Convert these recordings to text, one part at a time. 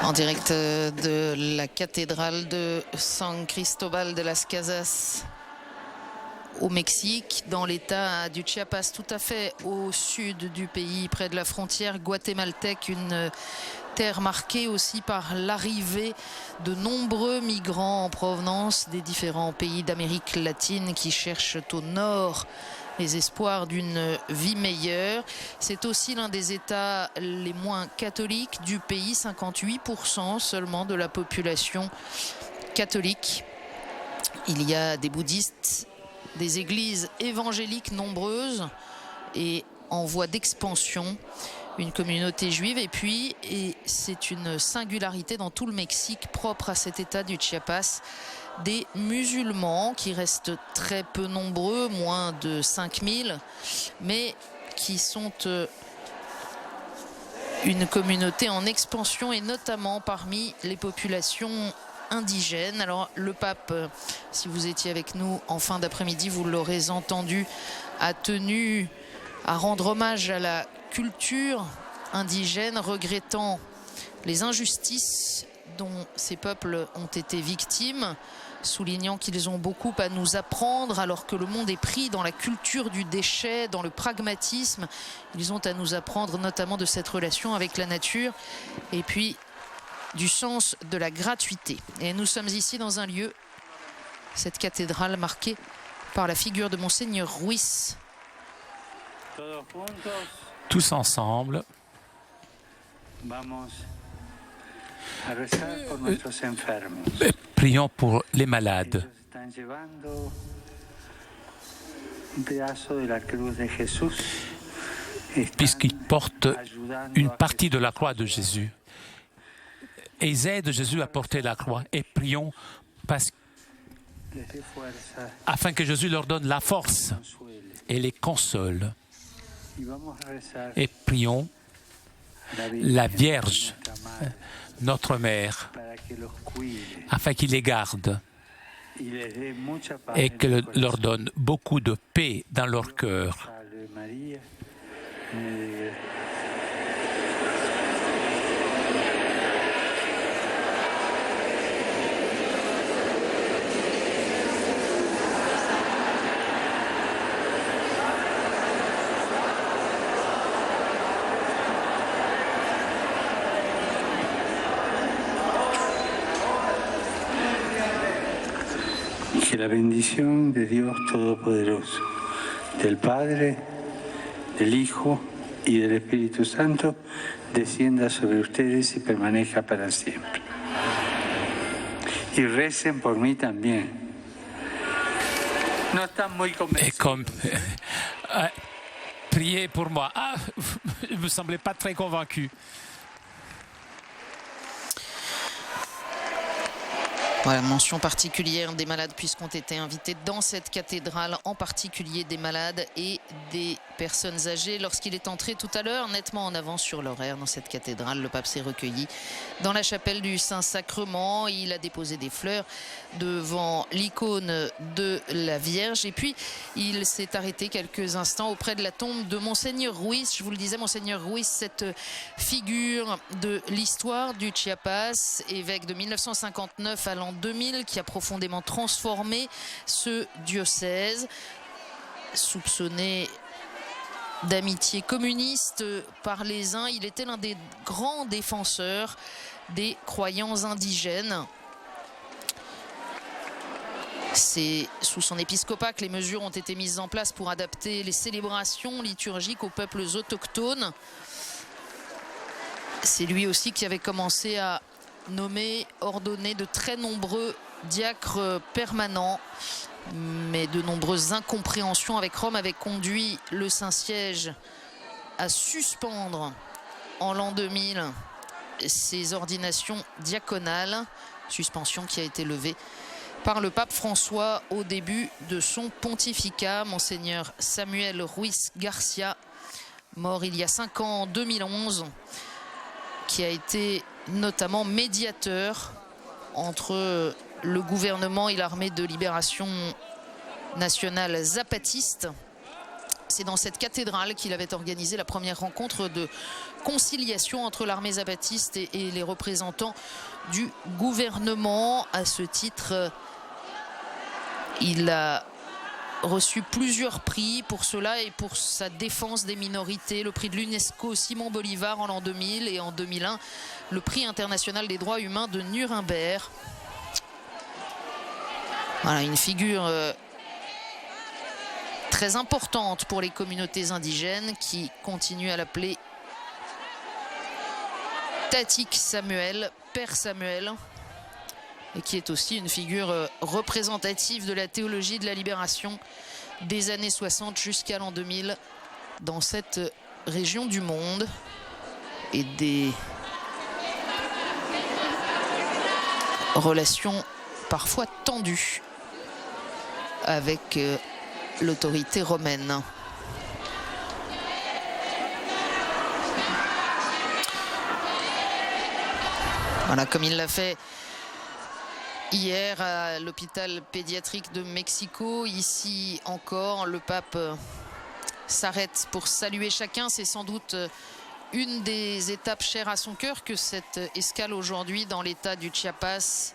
En direct de la cathédrale de San Cristóbal de las Casas au Mexique, dans l'état du Chiapas, tout à fait au sud du pays, près de la frontière guatémaltèque, une terre marquée aussi par l'arrivée de nombreux migrants en provenance des différents pays d'Amérique latine qui cherchent au nord les espoirs d'une vie meilleure. C'est aussi l'un des États les moins catholiques du pays, 58% seulement de la population catholique. Il y a des bouddhistes, des églises évangéliques nombreuses et en voie d'expansion, une communauté juive. Et puis, et c'est une singularité dans tout le Mexique propre à cet État du Chiapas, des musulmans qui restent très peu nombreux, moins de 5000, mais qui sont une communauté en expansion et notamment parmi les populations indigènes. Alors le pape, si vous étiez avec nous en fin d'après-midi, vous l'aurez entendu, a tenu à rendre hommage à la culture indigène, regrettant les injustices dont ces peuples ont été victimes, soulignant qu'ils ont beaucoup à nous apprendre alors que le monde est pris dans la culture du déchet, dans le pragmatisme. Ils ont à nous apprendre notamment de cette relation avec la nature et puis du sens de la gratuité. Et nous sommes ici dans un lieu, cette cathédrale marquée par la figure de Monseigneur Ruiz. Tous ensemble, prions pour les malades. Puisqu'ils portent une partie de la croix de Jésus. Et ils aident Jésus à porter la croix. Et prions afin que Jésus leur donne la force et les console. Et prions la Vierge, notre Mère, afin qu'il les garde et qu'elle leur donne beaucoup de paix dans leur cœur. Que la bendición de Dios Todopoderoso, del Padre, del Hijo y del Espíritu Santo descienda sobre ustedes y permanezca para siempre. Y recen por mí también. No están muy convencidos. Et comme priez pour moi. Ah, je ne me semblais pas très convaincu. Voilà, mention particulière des malades puisqu'ont été invités dans cette cathédrale, en particulier des malades et des personnes âgées. Lorsqu'il est entré tout à l'heure, nettement en avance sur l'horaire dans cette cathédrale, le pape s'est recueilli dans la chapelle du Saint-Sacrement. Il a déposé des fleurs devant l'icône de la Vierge et puis il s'est arrêté quelques instants auprès de la tombe de Monseigneur Ruiz. Je vous le disais, Monseigneur Ruiz, cette figure de l'histoire du Chiapas, évêque de 1959 à l'an 2000, qui a profondément transformé ce diocèse, soupçonné d'amitié communiste par les uns. Il était l'un des grands défenseurs des croyants indigènes. C'est sous son épiscopat que les mesures ont été mises en place pour adapter les célébrations liturgiques aux peuples autochtones. C'est lui aussi qui avait commencé à nommer, ordonner de très nombreux diacres permanents. Mais de nombreuses incompréhensions avec Rome avaient conduit le Saint-Siège à suspendre en l'an 2000 ses ordinations diaconales. Suspension qui a été levée par le pape François au début de son pontificat. Monseigneur Samuel Ruiz Garcia, mort il y a 5 ans, en 2011, qui a été notamment médiateur entre le gouvernement et l'armée de libération nationale zapatiste C'est dans cette cathédrale qu'il avait organisé la première rencontre de conciliation entre l'armée zapatiste et les représentants du gouvernement. À ce titre, il a reçu plusieurs prix pour cela et pour sa défense des minorités. Le prix de l'UNESCO Simon Bolivar en l'an 2000 et en 2001, le prix international des droits humains de Nuremberg. Voilà, une figure très importante pour les communautés indigènes qui continuent à l'appeler Tatik Samuel, Père Samuel, et qui est aussi une figure représentative de la théologie de la libération des années 60 jusqu'à l'an 2000 dans cette région du monde, et des relations parfois tendues avec l'autorité romaine. Voilà, comme il l'a fait hier à l'hôpital pédiatrique de Mexico. Ici encore, le pape s'arrête pour saluer chacun. C'est sans doute une des étapes chères à son cœur que cette escale aujourd'hui dans l'état du Chiapas,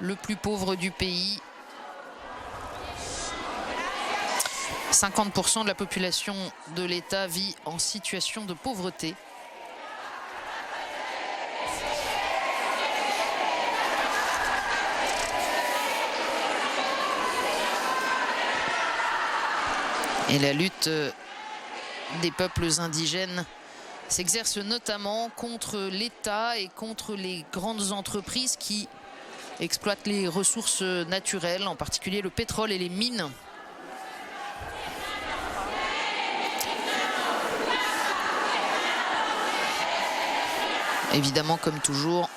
le plus pauvre du pays. 50% de la population de l'État vit en situation de pauvreté. Et la lutte des peuples indigènes s'exerce notamment contre l'État et contre les grandes entreprises qui exploitent les ressources naturelles, en particulier le pétrole et les mines. Évidemment, comme toujours,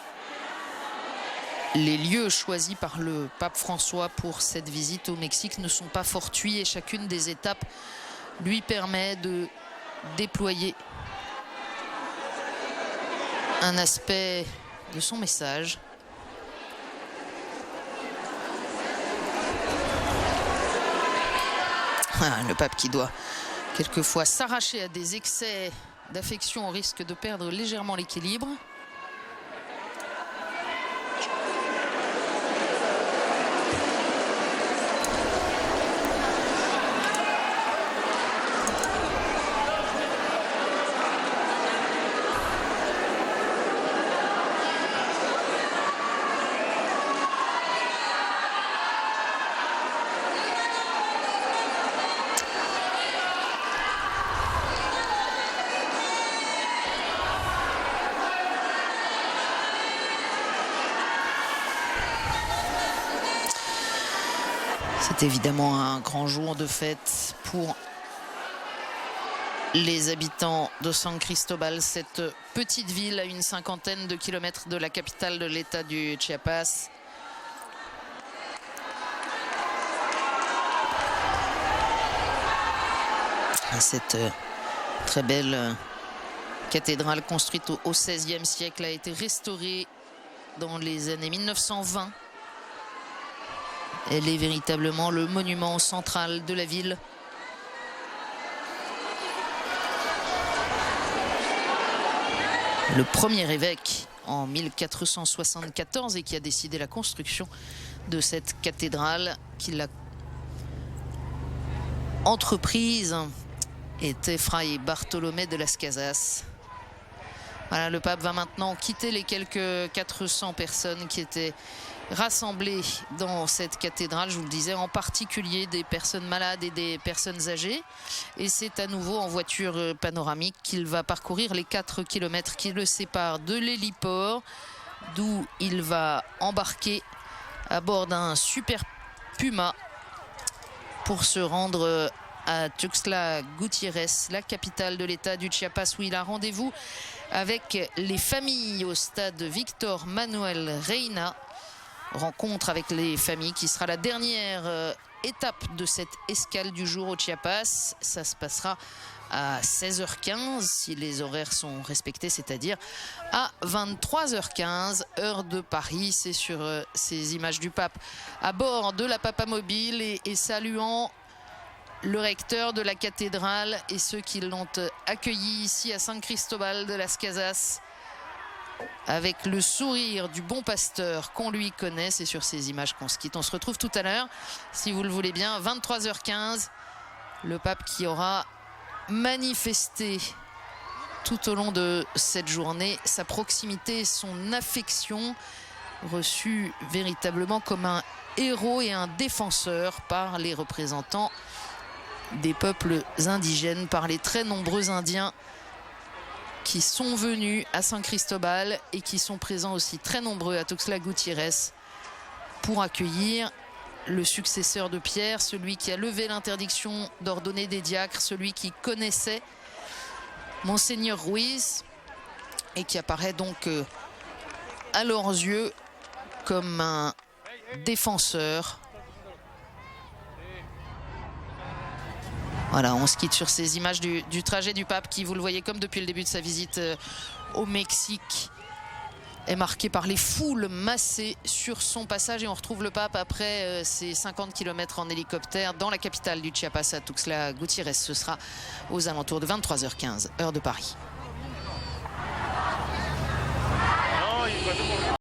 les lieux choisis par le pape François pour cette visite au Mexique ne sont pas fortuits et chacune des étapes lui permet de déployer un aspect de son message. Le pape qui doit quelquefois s'arracher à des excès d'affection au risque de perdre légèrement l'équilibre. C'est évidemment un grand jour de fête pour les habitants de San Cristobal, cette petite ville à une cinquantaine de kilomètres de la capitale de l'État du Chiapas. Cette très belle cathédrale construite au XVIe siècle a été restaurée dans les années 1920. Elle est véritablement le monument central de la ville. Le premier évêque en 1474 et qui a décidé la construction de cette cathédrale qu'il a entreprise était Fray Bartolomé de las Casas. Voilà, le pape va maintenant quitter les quelques 400 personnes qui étaient rassemblées dans cette cathédrale, je vous le disais, en particulier des personnes malades et des personnes âgées. Et c'est à nouveau en voiture panoramique qu'il va parcourir les 4 kilomètres qui le séparent de l'héliport, d'où il va embarquer à bord d'un super Puma pour se rendre à Tuxtla Gutiérrez, la capitale de l'État du Chiapas, où il a rendez-vous avec les familles au stade Victor Manuel Reina. Rencontre avec les familles qui sera la dernière étape de cette escale du jour au Chiapas. Ça se passera à 16h15 si les horaires sont respectés, c'est-à-dire à 23h15 heure de Paris. C'est sur ces images du pape à bord de la papamobile et saluant le recteur de la cathédrale et ceux qui l'ont accueilli ici à San Cristobal de las Casas, avec le sourire du bon pasteur qu'on lui connaît. C'est sur ces images qu'on se quitte. On se retrouve tout à l'heure, si vous le voulez bien, 23h15. Le pape qui aura manifesté tout au long de cette journée sa proximité, son affection, reçu véritablement comme un héros et un défenseur par les représentants des peuples indigènes, par les très nombreux Indiens qui sont venus à San Cristobal et qui sont présents aussi très nombreux à Tuxtla Gutiérrez pour accueillir le successeur de Pierre, celui qui a levé l'interdiction d'ordonner des diacres, celui qui connaissait Monseigneur Ruiz et qui apparaît donc à leurs yeux comme un défenseur. Voilà, on se quitte sur ces images du trajet du pape qui, vous le voyez, comme depuis le début de sa visite au Mexique, est marqué par les foules massées sur son passage. Et on retrouve le pape après ses 50 km en hélicoptère dans la capitale du Chiapas à Tuxtla Gutiérrez. Ce sera aux alentours de 23h15, heure de Paris.